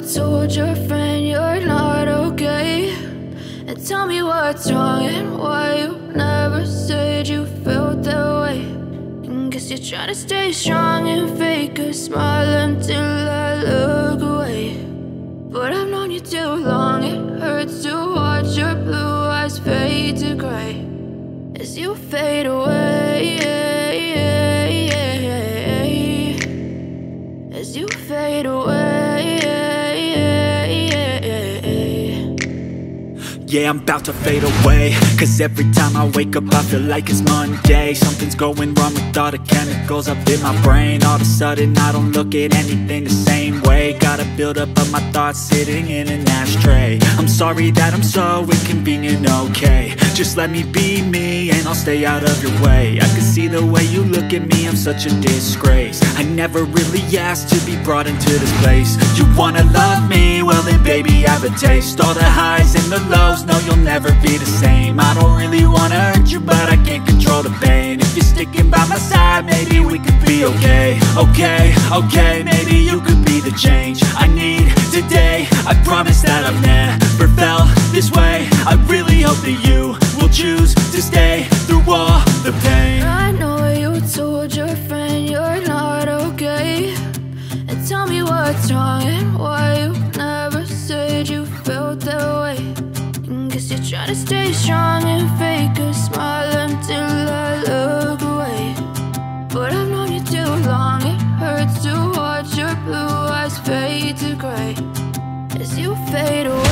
told your friend you're not okay, and tell me what's wrong and why you never said you felt that way. And guess you're trying to stay strong and fake a smile until I look away. But I've known you too long, it hurts to watch your blue eyes fade to gray as you fade away, as you fade away. Yeah, I'm about to fade away, cause every time I wake up I feel like it's Monday. Something's going wrong with all the chemicals up in my brain. All of a sudden I don't look at anything the same way. Gotta build up of my thoughts sitting in an ashtray. I'm sorry that I'm so inconvenient, okay. Just let me be me and I'll stay out of your way. I can see the way you look at me, I'm such a disgrace. I never really asked to be brought into this place. You wanna love me? Well then baby, have a taste. All the highs and the lows, no, you'll never be the same. I don't really wanna hurt you, but I can't control the pain. If you're sticking by my side, maybe we could be okay. Okay, maybe you could be the change I need today. I promise that I've never felt this way. I really hope that you will choose to stay through all the pain. I know you told your friend you're not okay, and tell me what's wrong and why you never said you felt that way. Guess you're trying to stay strong and fake a smile until I look away. But I've known you too long, it hurts to watch your blue eyes fade to gray as you fade away.